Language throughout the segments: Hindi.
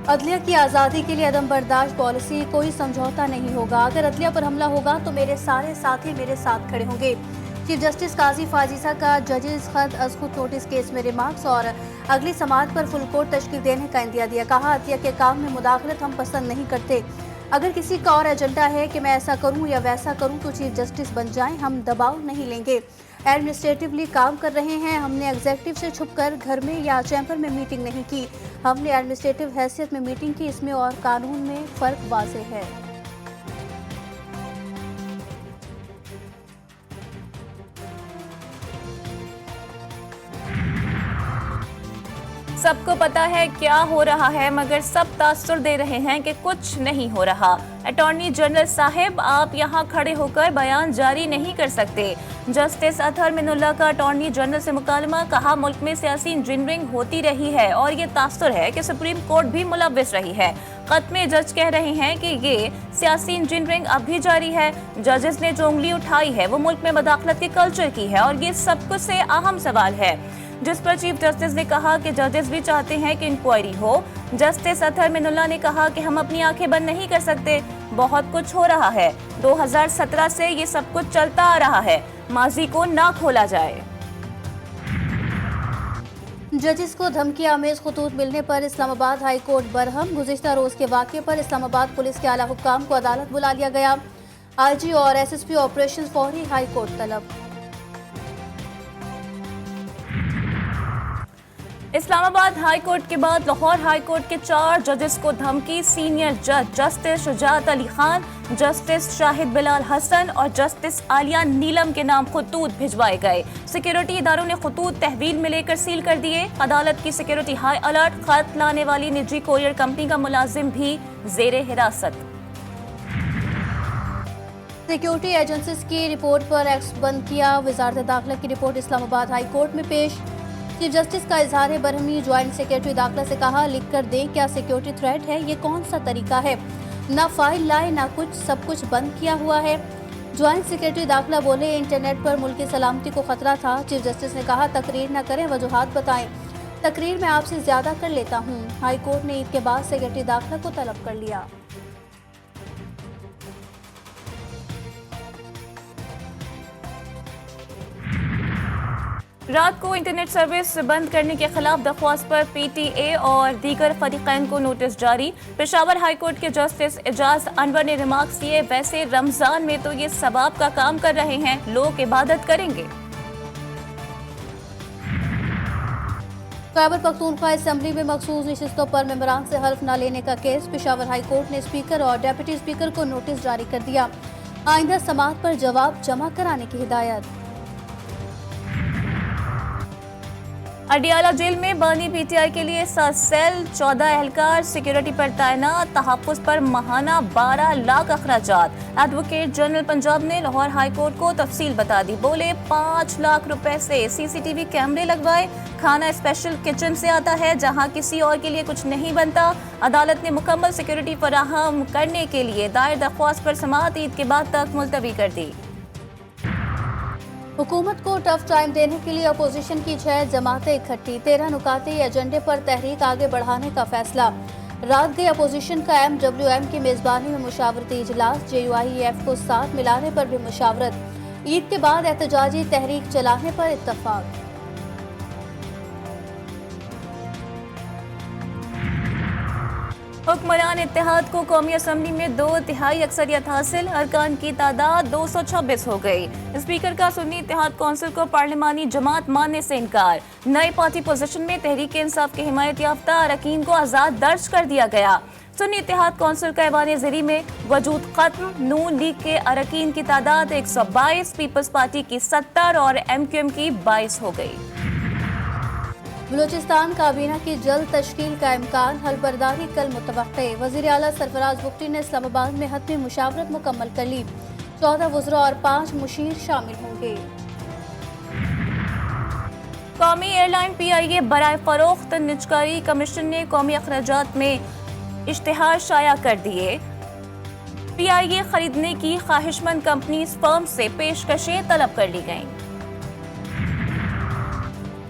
अदलिया की आज़ादी के लिए अदम बर्दाश्त पॉलिसी, कोई समझौता नहीं होगा। अगर अदलिया पर हमला होगा तो मेरे सारे साथी मेरे साथ खड़े होंगे। चीफ जस्टिस काजी फाजिसा का जजेस खत अजखुद नोटिस केस में रिमार्क्स और अगली समाअत पर फुल कोर्ट तश्कील देने का इंदिया दिया। कहा, अदलिया के काम में मुदाखलत हम पसंद नहीं करते। अगर किसी का और एजेंडा है कि मैं ऐसा करूं या वैसा करूं तो चीफ जस्टिस बन जाएं, हम दबाव नहीं लेंगे। एडमिनिस्ट्रेटिवली काम कर रहे हैं। हमने एग्जेक्टिव से छुपकर घर में या चैम्बर में मीटिंग नहीं की। हमने एडमिनिस्ट्रेटिव हैसियत में मीटिंग की। इसमें और कानून में फर्क वाज़ेह है। सबको पता है क्या हो रहा है, मगर सब तासुर दे रहे हैं कि कुछ नहीं हो रहा। अटॉर्नी जनरल साहिब, आप यहाँ खड़े होकर बयान जारी नहीं कर सकते। जस्टिस अतहर मिनुल्लाह का अटॉर्नी जनरल से मुकालमा। कहा, मुल्क में सियासी इंजीनियरिंग होती रही है और ये तासुर है कि सुप्रीम कोर्ट भी मुलव्विस रही है। खत में जज कह रहे हैं कि ये सियासी इंजीनियरिंग अब भी जारी है। जजेस ने जो उंगली उठाई है वो मुल्क में मदाखलत के कल्चर की है और ये सब कुछ से अहम सवाल है, जिस पर चीफ जस्टिस ने कहा कि जजेस भी चाहते हैं कि इंक्वायरी हो। जस्टिस अतहर मिनुल्लाह ने कहा कि हम अपनी आंखें बंद नहीं कर सकते, बहुत कुछ हो रहा है। 2017 से ये सब कुछ चलता आ रहा है, माजी को ना खोला जाए। जजिस को धमकी आमेज खतूत मिलने पर इस्लामाबाद हाई कोर्ट बरहम। गुज़िश्ता रोज के वाक़े पर इस्लामाबाद पुलिस के आला हुक्काम को अदालत बुला लिया गया। आईजी और एसएसपी ऑपरेशन फौरी हाई कोर्ट तलब। इस्लामाबाद हाई कोर्ट के बाद लाहौर हाई कोर्ट के 4 जजेस को धमकी। सीनियर जज जस्टिस शुजात अली खान, जस्टिस शाहिद बिलाल हसन और जस्टिस आलिया नीलम के नाम खतूत भिजवाए गए। सिक्योरिटी इदारों ने खतूत तहवील में लेकर सील कर दिए। अदालत की सिक्योरिटी हाई अलर्ट। खत लाने वाली निजी कोरियर कंपनी का मुलाजिम भी जेरे हिरासत। सिक्योरिटी एजेंसीज की रिपोर्ट पर एक्स बंद किया। वजारत दाखिला की रिपोर्ट इस्लामाबाद हाई कोर्ट में पेश। चीफ जस्टिस का इजहार बरहमी। ज्वाइंट सेक्रेटरी दाखिला से कहा, लिख कर दें क्या सिक्योरिटी थ्रेट है, ये कौन सा तरीका है। ना फाइल लाए ना कुछ, सब कुछ बंद किया हुआ है। ज्वाइंट सेक्रेटरी दाखिला बोले, इंटरनेट पर मुल्क की सलामती को खतरा था। चीफ जस्टिस ने कहा, तकरीर न करें, वजूहात बताएं। तकरीर में आपसे ज्यादा कर लेता हूँ। हाई कोर्ट ने ईद के बाद सेक्रेटरी दाखिला को तलब कर लिया। रात को इंटरनेट सर्विस बंद करने के खिलाफ दरख्वास्त पर पीटीए और दीगर फरीकैन को नोटिस जारी। पेशावर हाई कोर्ट के जस्टिस एजाज अनवर ने रिमार्क्स दिए, वैसे रमजान में तो ये सवाब का काम कर रहे हैं, लोग इबादत करेंगे। खैबर पख्तूनख्वा असेंबली में मखसूस नशिस्तों पर मेंबरान से हल्फ न लेने का केस। पेशावर हाई कोर्ट ने स्पीकर और डेप्यूटी स्पीकर को नोटिस जारी कर दिया। आइंदा समाअत पर जवाब जमा कराने की हिदायत। अडियाला जेल में बनी पीटीआई के लिए 7 सेल, 14 एहलकार सिक्योरिटी पर तैनात। तहफ्फुज़ पर माहाना 12 लाख अखराजात। एडवोकेट जनरल पंजाब ने लाहौर हाई कोर्ट को तफसील बता दी। बोले, 5 लाख रुपए से सीसीटीवी कैमरे लगवाए। खाना स्पेशल किचन से आता है, जहां किसी और के लिए कुछ नहीं बनता। अदालत ने मुकम्मल सिक्योरिटी फराहम करने के लिए दायर दरख्वास्त पर समाअत ईद के बाद तक मुलतवी कर दी। हुकूमत को टफ टाइम देने के लिए अपोजिशन की 6 जमातें इकट्ठी। 13 नुकाते एजेंडे पर तहरीक आगे बढ़ाने का फैसला। रात गई अपोजिशन का MWM की मेजबानी में मुशावरती इजलास। JUIF को साथ मिलाने पर भी मुशावरत। ईद के बाद एहतजाजी तहरीक चलाने पर इत्तफाक। हुक्मरान इत्तेहाद को कौमी असम्बली में 2/3 अक्सरियत हासिल। अरकान की तादाद 226 हो गई। स्पीकर का सुन्नी इत्तेहाद कौंसिल को पार्लिमानी जमात मानने से इनकार। नई पार्टी पोजीशन में तहरीक इंसाफ के हिमायत याफ्ता अरकान को आज़ाद दर्ज कर दिया गया। सुन्नी इत्तेहाद कौंसिल का ऐवान ज़री में वजूद खत्म। नून लीग के अरकान की तादाद 122, पीपल्स पार्टी की 70 और MQM की 22 हो गई। बलूचिस्तान काबीना की जल्द तश्कील का इम्कान। हलबरदारी कल मुतवक्के। वज़ीर आला सरफराज बुख्ती ने इस्लामाबाद में हतमी मुशावरत मुकम्मल कर ली। 14 वज़रा और 5 मुशीर शामिल होंगे। कौमी एयरलाइन PIA बराए फरोख्त। निजकारी कमीशन ने कौमी अखराजात में इश्तिहार शाया कर दिए। PIA खरीदने की ख्वाहिशमंद कंपनी फर्म से पेशकशें तलब कर ली गईं।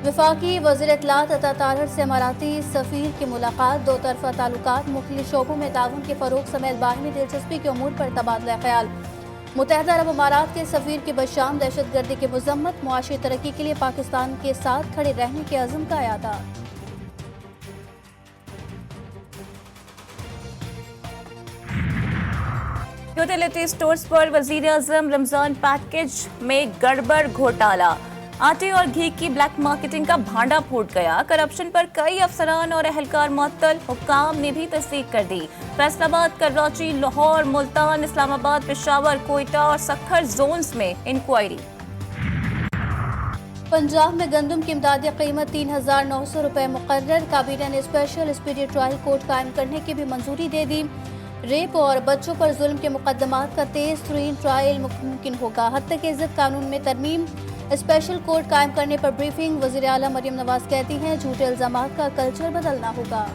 वफाकी वज़ीर इत्तलात अता तारड़ से अमाराती सफ़ीर की मुलाकात, दो तरफ़ा ताल्लुकात, मुख्तलिफ शोबों में ताउन के फ़रोग़ समेत बाहिमी दिलचस्पी के अमूर पर तबादला ख्याल। मुत्तहिदा अरब अमारात के सफ़ीर की बशाम दहशतगर्दी की मज़म्मत, मुआशी तरक्की के लिए पाकिस्तान के साथ खड़े रहने के अज़्म का अयादा। यूटिलिटी स्टोर्स पर वज़ीर-ए-आज़म रमजान पैकेज में गड़बड़ घोटाला, आटे और घी की ब्लैक मार्केटिंग का भांडा फूट गया। करप्शन पर कई अफसरान और अहलकार मुअत्तल, हुक्काम ने भी तस्दीक कर दी। फैसलाबाद, कराची, लाहौर, मुल्तान, इस्लामाबाद, पेशावर, कोयटा और सक्खर जोन्स में इंक्वायरी। पंजाब में गंदम की इमदादी कीमत 3,900 रुपये मुकर्रर, काबीना ने स्पेशल स्पीडी ट्रायल कोर्ट कायम करने की भी मंजूरी दे दी। रेप और बच्चों पर जुल्म के मुकदमात का तेज तरीन ट्रायल मुमकिन होगा। हत्या के इज्जत कानून में तरमीम, स्पेशल कोर्ट कायम करने पर ब्रीफिंग। वज़ीर आला मरियम नवाज कहती हैं झूठे इल्जामात का कल्चर बदलना होगा।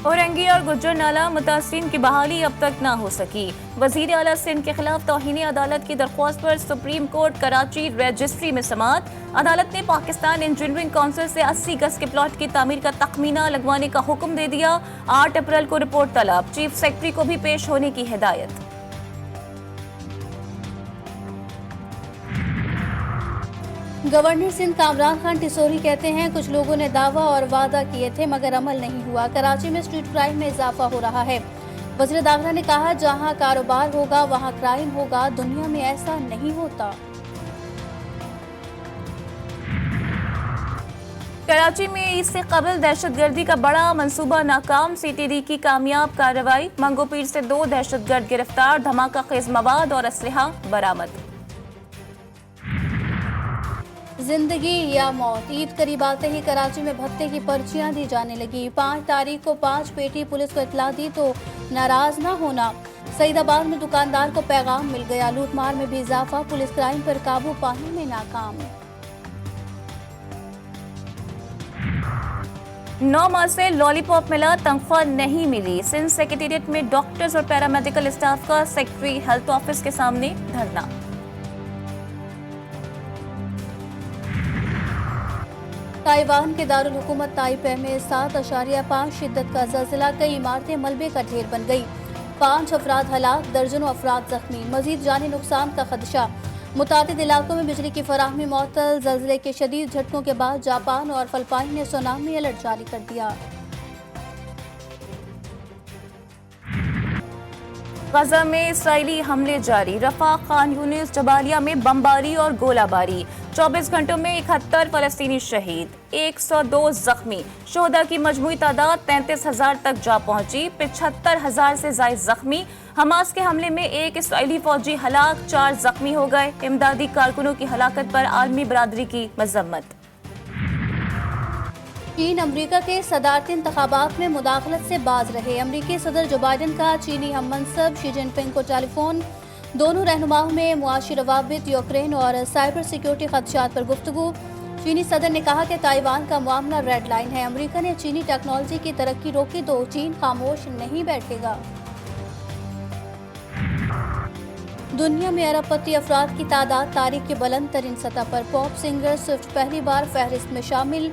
औरंगी और गुज्जर नाला मुतासिरीन की बहाली अब तक न हो सकी। वज़ीर आला सिंध के खिलाफ तौहीन अदालत की दरख्वास्त पर सुप्रीम कोर्ट कराची रजिस्ट्री में समाअत। अदालत ने पाकिस्तान इंजीनियरिंग काउंसिल से 80 गज के प्लॉट की तामीर का तखमीना लगवाने का हुक्म दे दिया। 8 अप्रैल को रिपोर्ट तलब, चीफ सेक्रेटरी को भी पेश होने की हिदायत। गवर्नर सिंध कामरान खान टिसोरी कहते हैं कुछ लोगों ने दावा और वादा किए थे मगर अमल नहीं हुआ। कराची में स्ट्रीट क्राइम में इजाफा हो रहा है। वज़ीर दाखिला ने कहा जहां कारोबार होगा वहां क्राइम होगा, दुनिया में ऐसा नहीं होता। कराची में ईद से कबल दहशतगर्दी का बड़ा मंसूबा नाकाम, CTD की कामयाब कार्रवाई। मंगोपीर से 2 दहशतगर्द गिरफ्तार, धमाका खेज मवाद और असलहा बरामद। जिंदगी या मौत, ईद करीब आते ही कराची में भत्ते की पर्चियां दी जाने लगी। 5 तारीख को 5 पेटी पुलिस को इतला दी तो नाराज न होना। सईदाबाद में दुकानदार को पैगाम मिल गया। लूटमार में भी इजाफा, पुलिस क्राइम पर काबू पाने में नाकाम। 9 माह से लॉलीपॉप मिला, तनख्वाह नहीं मिली। सिंध सेक्रेटेरिएट में डॉक्टर्स और पैरामेडिकल स्टाफ का सेक्रेटरी हेल्थ ऑफिस के सामने धरना। ताइवान के दारुल हुकूमत ताइपे में 7.5 शिद्दत का ज़लज़ला, कई इमारतें मलबे का ढेर बन गई। 5 अफराद हलाक, दर्जनों अफराद जख्मी, मजीद जानी नुकसान का खदशा। मुतादिद इलाकों में बिजली की फराहमी मअतल। ज़लज़ले के शदीद झटकों के बाद जापान और फिलिपाइन ने सुनामी अलर्ट जारी कर दिया। गजा में इसराइली हमले जारी, रफा, खान यूनिस, जबालिया में बमबारी और गोलाबारी। 24 घंटों में 71 फलस्तीनी शहीद, 102 जख्मी। शोहदा की मजमूई तादाद 33,000 तक जा पहुंची, 75,000 से ज्यादा जख्मी। हमास के हमले में 1 इसराइली फौजी हलाक, 4 जख्मी हो गए। इमदादी कारकुनों की हलाकत पर आलमी बरादरी की मजम्मत। चीन अमरीका के सदारती इंतखाबात में मुदाखलत से बाज रहे। अमरीकी सदर जो बाइडन का चीनी हम मनसब शी जिनपिंग को टेलीफोन। दोनों रहनुमाओं में मुआशी रवाबित, यूक्रेन और साइबर सिक्योरिटी खदशात पर गुफ्तगू। चीनी सदर ने कहा कि ताइवान का मामला रेड लाइन है। अमरीका ने चीनी टेक्नोलॉजी की तरक्की रोकी तो चीन खामोश नहीं बैठेगा। दुनिया में अरबपति अफराद की तादाद तारीख की बुलंद तरीन सतह पर। पॉप सिंगर स्विफ्ट पहली बार फहरिस्त में शामिल।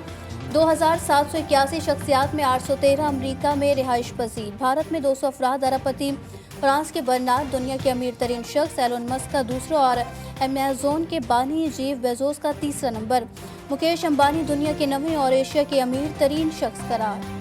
2781 शख्सियात में 813 अमरीका में रिहाइश पजीर। भारत में 200 अफराद अरबपति। फ्रांस के बर्नार्ड दुनिया के अमीर तरीन शख्स, एलोन मस्क का दूसरा और अमेज़न के बानी जेफ बेजोस का तीसरा नंबर। मुकेश अंबानी दुनिया के 9वें और एशिया के अमीर तरीन शख्स करार।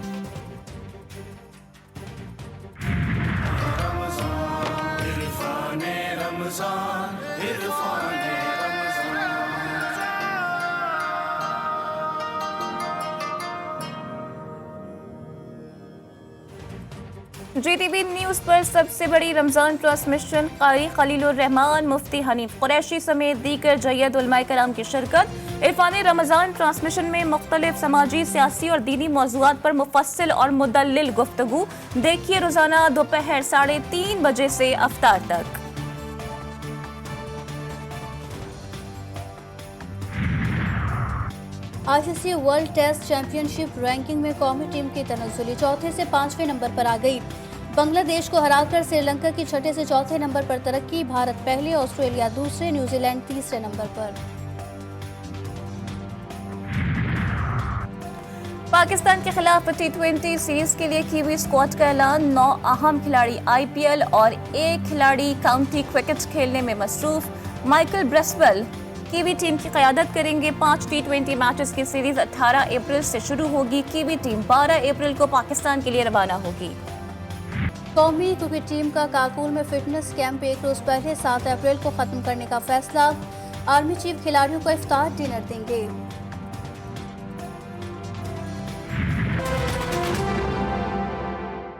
GTV न्यूज़ पर सबसे बड़ी रमज़ान ट्रांसमिशन। कारी खलीलुर रहमान, मुफ्ती हनीफ कुरैशी समेत दीगर जय्यद उलमाए कराम की शिरकत। इरफान रमज़ान ट्रांसमिशन में मुख्तलिफ समाजी, सियासी और दीनी मौज़ूआत पर मुफस्सिल और मुदल्लिल गुफ्तगू। देखिए रोज़ाना दोपहर 3:30 बजे से अफ्तार तक। ICC world test championship ranking में कौमी टीम की तनज़्ज़ुली चौथे से 5वें नंबर पर आ गई। बांग्लादेश को हराकर श्रीलंका की छठे से चौथे नंबर पर तरक्की। भारत पहले, ऑस्ट्रेलिया दूसरे, न्यूजीलैंड तीसरे नंबर पर। पाकिस्तान के खिलाफ टी20 सीरीज के लिए कीवी स्क्वाड का ऐलान। 9 अहम खिलाड़ी आईपीएल और 1 खिलाड़ी काउंटी क्रिकेट खेलने में मसरूफ। माइकल ब्रेसवेल कीवी टीम की क़यादत करेंगे। 5 टी20 मैचेस की सीरीज 18 अप्रैल से शुरू होगी। कीवी टीम 12 अप्रैल को पाकिस्तान के लिए रवाना होगी। कौमी क्रिकेट टीम का काकुल में फिटनेस कैंप एक रोज पहले 7 अप्रैल को खत्म करने का फैसला। आर्मी चीफ खिलाड़ियों को इफ्तार डिनर देंगे।